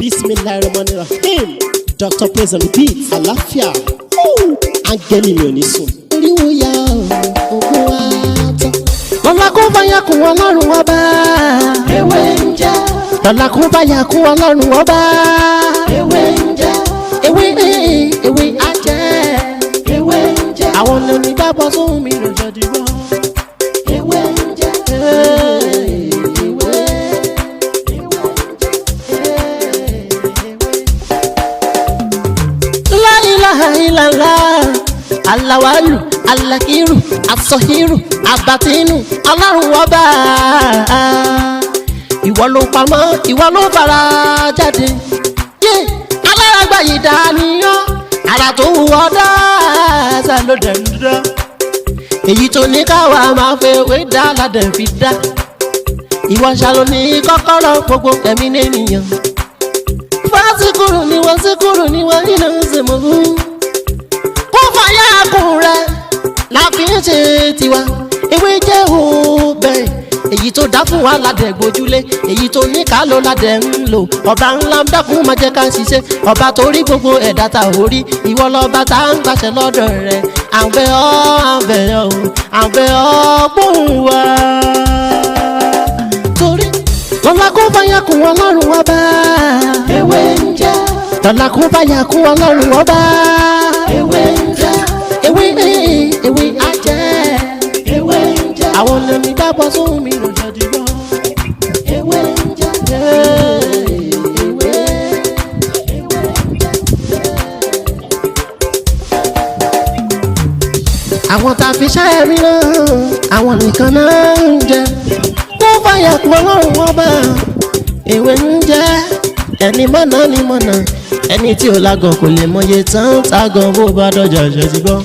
Bismillahirrahmanirrahim. Dr. Praise on the beat. Àlàáfíà. Áńgẹ́lì mi ò ní sùn. Oríwo ya ogun wa tán. Lọ́la kó bá yà kún Ọlọ́run ọba. Ewé ń jẹ́. Lọ́la kó bá yà kún Ọlọ́run ọba. Ewé ń jẹ́. Ewé á jẹ́. Ewé ń jẹ́. Àwọn ọ̀nà ìgbàgbọ́ sóhun mi lọ́jọ́ dìbò. Ewé ń jẹ́. Alawalu, alakiru, asohiru, abatinu, Ọlọ́run ọba. Ìwọ ló pamọ́, ìwọ ló fara jáde. Aláràgbà yìí dàníyàn, ara tó wù ọ́ dáadáa ló dẹ̀ ń dá. Èyí tó ní káwa máa fẹ́ wé dá ládẹ̀ fi dá. Ìwọ ṣàlò ní kọ́kọ́rọ́ gbogbo ẹ̀mí nìyẹn. Fásikúrò ni wọ́n síkúrò ni wọ́n nínú ìsìnkú. Fàyà kùn rẹ̀ la fi ń ṣe tiwa. Ewé jẹ́ òbẹ̀ èyí tó dá fún wa ládẹ̀ gbójúlé, èyí tó ní ká ló ládẹ̀ ń lò. Ọba ńlá ń dákun máa jẹ́ ká ṣiṣẹ́, ọba tó rí gbogbo ẹ̀dá ta ò rí. Ìwọ lọ́ba tá ń gbàṣẹ lọ́dọ̀ rẹ̀. À ń bẹ̀ ọ́, à ń bẹ̀ ọ́, à ń bẹ̀ ọ́ gbóhùn wa. Torí lọ́la kó fàyà kùn Ọlọ́run ọba. Ewé ń jẹ́. Lọ́la kó fàyà kùn Ọlọ́run ọba. Ewé ń jẹ́. Ewé á jẹ́. Ewé ń jẹ́. Àwọn ọ̀nà mi gbàgbọ́ sóhun mi lọ́jọ́ dìbò. Ewé ń jẹ́. Ewé. Àwọn tá a fi ṣáà rí náà, àwọn nìkan náà ń jẹ. Wọ́n fàyà kún Ọlọ́run ọba. Ewé ń jẹ́. Ẹni mọ̀nà ni mọ̀nà. Ẹni tí ò lágàn kò lè mọye tán tágàn bó bá dọjà ṣe ti gbọ́.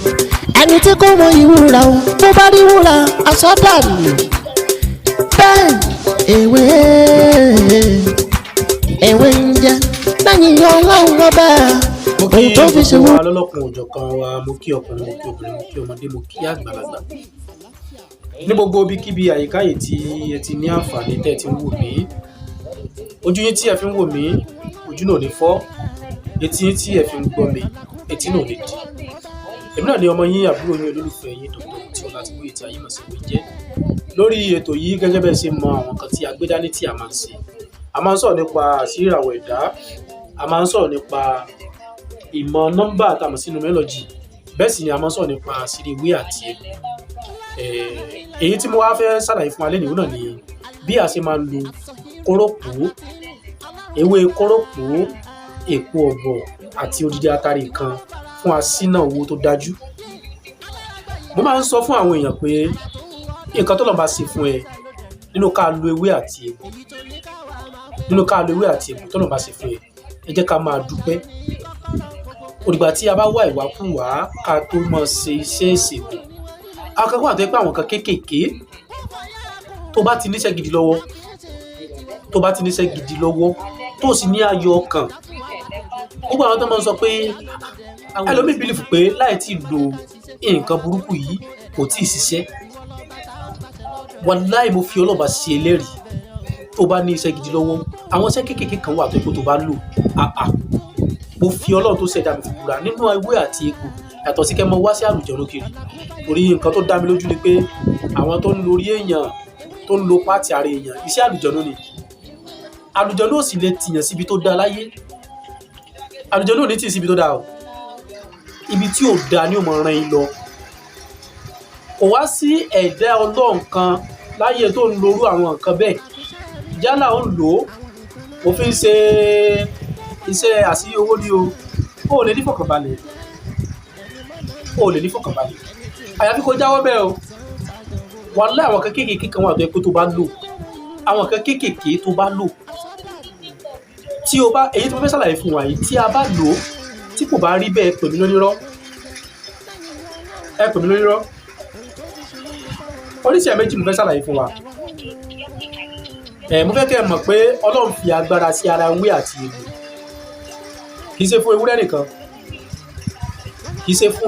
Ẹni tí kò mọ ìwúra o bó bá rí wúra aṣọ dànù. Bẹ́ẹ̀ ewé ń jẹ́ lẹ́yìn Ọlọ́run ọba. Ohun tó fi ṣe wọ́n. Lọ́lọ́kun òjọ̀kan wa, mo kí ọkùnrin, mo kí obìnrin, mo kí ọmọdé, mo kí àgbàlagbà. Ní gbogbo ibikíbi àyíká yìí tí ẹ ti ní àǹfààní tẹ́ ẹ ti ń wò mí. Ojú yín tí ẹ fi ń wò mí, ojú náà ní fọ́. Etí yín tí ẹ fi ń gbọ́ mi, etí náà ní di. Èmi náà ni ọmọ yín, àbúrò yín, olólùfẹ́ yín, Dr. tí ọlá ti wí tí ayé mọ̀ sí wí jẹ́. Lórí ètò yìí gẹ́gẹ́ bẹ́ẹ̀ ṣe mọ àwọn kan tí a gbé dání tí a máa ń ṣe. A máa ń sọ̀rọ̀ nípa àṣírí ìràwọ̀ ẹ̀dá. A máa ń sọ̀rọ̀ nípa ìmọ̀ nọ́mbà tàmọ̀ sí numerology. Bẹ́ẹ̀ sì ni a máa ń sọ̀rọ̀ nípa àṣírí ìwé àti egbò. Èyí tí mo wá fẹ́ ṣàlàyé fún wa lẹ́nu náà ni bí a ṣe máa ń lo kórópò, ewé kórópò, èpo ọ̀bọ̀ àti odidi atare kan fún asínà owó tó dájú. Mo máa ń sọ fún àwọn èèyàn pé nǹkan tó lọ́n bá ṣe fún ẹ nínú ká lo ewé àti egbò, tó lọ́n bá ṣe fún ẹ, ẹ jẹ́ ká máa dúpẹ́. Òdìgbà tí a bá wá ìwàkúwà ká tó mọ̀ ṣe iṣẹ́ ìṣègùn. Àwọn kan wà tó yẹ pé àwọn kan kéékèèké tó bá ti níṣẹ́ gidi lọ́wọ́, tó sì ní ayọ̀ ọkàn. Gbogbo àwọn tó máa ń sọ pé ẹlòmíì bìlífù pé láì tí lo nǹkan burúkú yìí kò tí ì ṣiṣẹ́. Wàláhì mo fi Ọlọ́run bá ṣe ẹlẹ́rìí, tó bá ní iṣẹ́ gidi lọ́wọ́, àwọn iṣẹ́ kéékèèké kan wà tó yẹ pé tó bá lò mo fi Ọlọ́run tó ṣẹ̀dá mi fi búra nínú ewé àti egbò yàtọ̀ sí kẹ́ mọ wá sí àlùjọ̀nnú kiri. Torí nǹkan tó dá mi lójú ni pé àwọn tó ń lo orí èèyàn, tó ń lo pátì ara èèyàn, iṣẹ́ àlùjọ̀nnú ni. Àlùjọ̀nnú ò sì lè tìyàn síbi tó dá láyé. Àlùjọ̀nnú ò ní tì síbi tó dá o. Ibi tí ò dá ni ó mọ ran yín lọ. Kò wá sí ẹ̀dá Ọlọ́run kan láyé tó ń lorú àwọn nǹkan bẹ́ẹ̀. Yálà ó ń lò ó, ó fi ń ṣe iṣẹ́ àṣírí owó ní o. Ó lè ní fọkànbalẹ̀. Àyàfi kó jáwọ́ bẹ́ẹ̀ o. Wàláhì àwọn kan kéékèèké kan wà tó yẹ pé tó bá lò. Àwọn kan kéékèèké tó bá lò. Tí o bá, èyí tí mo fẹ́ ṣàlàyé fún wa yìí, tí a bá lò ó, tí kò bá rí bẹ́ẹ̀, pè mí lónírọ́. Oríṣìí méjì mo fẹ́ ṣàlàyé fún wa. Mo fẹ́ kẹ́ ẹ mọ̀ pé Ọlọ́run fi agbára sí ara ewé àti egbò. Kì í ṣe fún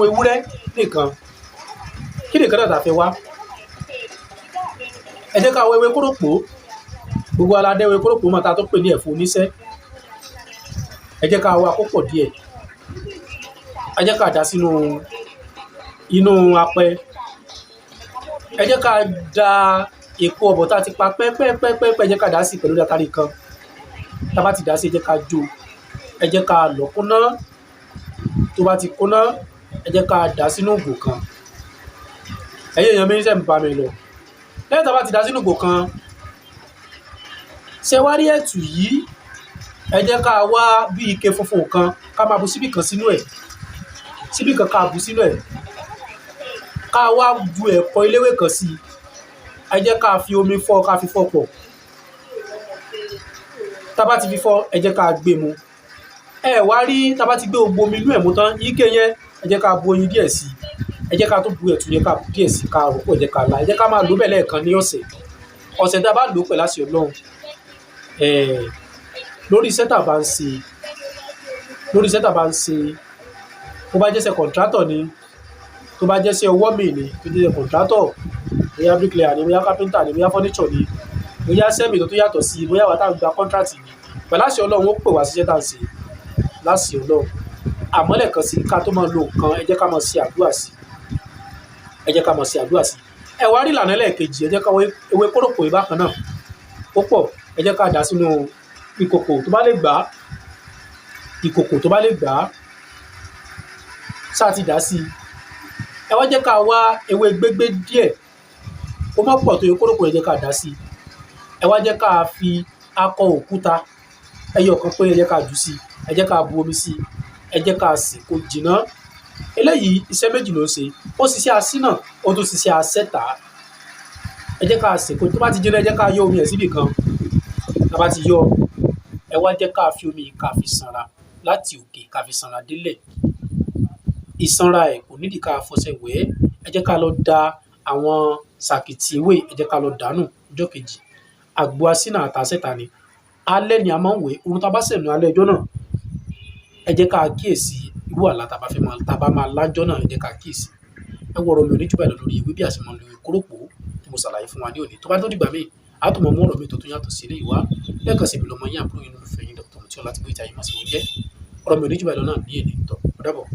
ewúrẹ́ nìkan. Kí nìkan náà tà fẹ́ wá? Ẹ jẹ́ ká wọ ewé kórópò. Gbogbo aládé ewé kórópò máa ta tó pè ní ẹ̀fọ́ oníṣẹ́. ẹ jẹ́ ká wá kó pọ̀ díẹ̀, ẹ jẹ́ ká dà sínú inú apẹ, ẹ jẹ́ ká da èpo ọ̀bọ̀ tá a ti pa pẹ́pẹ́pẹ́pẹ́, ẹ jẹ́ ká dà sí pẹ̀lú àtàrí kan, tá a bá ti dà sí ẹ jẹ́ ká jó, ẹ jẹ́ ká lọ̀ kúnná, tó bá ti kúnná ẹ jẹ́ ká dà sínú ògò kan, ẹ̀yin èèyàn mi ń sẹ́mi bá mi lọ. Lẹ́yìn tá a bá ti dà sínú ògò kan, ṣé wá rí ẹ̀tù yìí, ẹ jẹ́ ká wá bí ike funfun kan ká máa bu síbì kan sínú ẹ̀, síbì kan ká bu sínú ẹ̀, ká wá bu ẹ̀kọ eléwé kan sí, ẹ jẹ́ ká fi omi fọ́, ká fi fọ́ pọ̀, tá a bá ti fi fọ́ ẹ jẹ́ ká gbé mu. Ẹ wá rí tá a bá ti gbé gbogbo omi inú ẹ̀ mu tán, ike yẹn ẹ jẹ́ ká bu oyin díẹ̀ sí, ẹ jẹ́ ká tó bu ẹ̀tù yẹn ká bu díẹ̀ sí, ká rò pọ̀, ẹ jẹ́ ká la, ẹ jẹ́ ká máa lò bẹ́ẹ̀ lẹ́ẹ̀kan ní ọ̀sẹ̀ tá a bá lò pẹ̀lú àṣẹ Ọlọ́run, lórí iṣẹ́ tá a bá ń ṣe, bó bá jẹ́ṣẹ́ kọ̀ǹtrátọ̀ ni, tó bá jẹ́ṣẹ́ ọwọ́ mi ni, tó jẹ́ṣẹ́ kọ̀ǹtrátọ̀, bóyá bricklayer ni, bóyá carpenter ni, bóyá furniture ni, bóyá sẹ́mi tó yàtọ̀ sí, bóyá wà tá a gba contract ni, pẹ̀lú àṣẹ Ọlọ́run ó pè wá síṣẹ́ tá a ń ṣe láṣẹ Ọlọ́run. Àmọ́ lẹ́ẹ̀kan sí ká tó máa lo nǹkan, ẹ jẹ́ ká máa ṣe àdúrà sí, ẹ jẹ́ ká máa ṣe àdúrà sí. Ẹ wá rí ìlànà ẹlẹ́ẹ̀kejì, ẹ jẹ́ ká ewé kórópò yìí bákan náà ó pọ̀, ẹ jẹ́ ká dà sínú ìkòkò tó bá lè gbà, ìkòkò tó bá lè gbà, ṣáà ti dà sí. Ẹ wá jẹ́ ká wá ewé gbégbé díẹ̀, ó má pọ̀ tó ewé kórópò, ẹ jẹ́ ká dà sí. Ẹ wá jẹ́ ká fi akọ òkúta ẹyọ kan pé ẹ jẹ́ ká jù sí, ẹ jẹ́ ká bu omi sí, ẹ jẹ́ ká sè kó jìnnà. Eléyìí iṣẹ́ méjì ló ń ṣe, ó ṣiṣẹ́ asínà, ó tún ṣiṣẹ́ asẹ́ta. Ẹ jẹ́ ká sè kó, tó bá ti jìnnà ẹ jẹ́ ká yọ omi ẹ̀ síbì kan, tá a bá ti yọ, ẹ wá jẹ́ ká fi omi ká fi sanra láti òkè, ká fi sanra délẹ̀. Ìsanra ẹ̀ kò nídìí ká fọṣẹ wẹ̀, ẹ jẹ́ ká lọ da àwọn sàkìtì ewé, ẹ jẹ́ ká lọ dànù ọjọ́ kejì. Àgbo asínà àtàsẹ́ta ni, alẹ́ ni a máa ń wẹ̀, orun tá a bá sẹ̀ ní alẹ́ ọjọ́ náà, ẹ jẹ́ ká kíyèsí irú àlá tá a bá máa lájọ́ náà, ẹ jẹ́ ká kíyèsí. Ẹ wọ̀rọ̀ mi ò ní jù báyìí lọ lórí ewé bí a ṣe máa ń lo ewé kórópò tí mo ṣàlàyé fún wa ní òní. Tó bá tó dìgbà míì, a tún mọ mú ọ̀rọ̀ mi tó tún yàtọ̀ sí eléyìí wá. Lẹ́ẹ̀kan sí ibi lọmọ yín àbúrò yín olólùfẹ́ yín Dr. Mutiola láti gbé ìjà yín máa ṣe wọ́n jẹ́. Ọ̀rọ̀ mi ò ní jù báyìí lọ náà ní èdè ìtọ́. Ó dàbọ̀.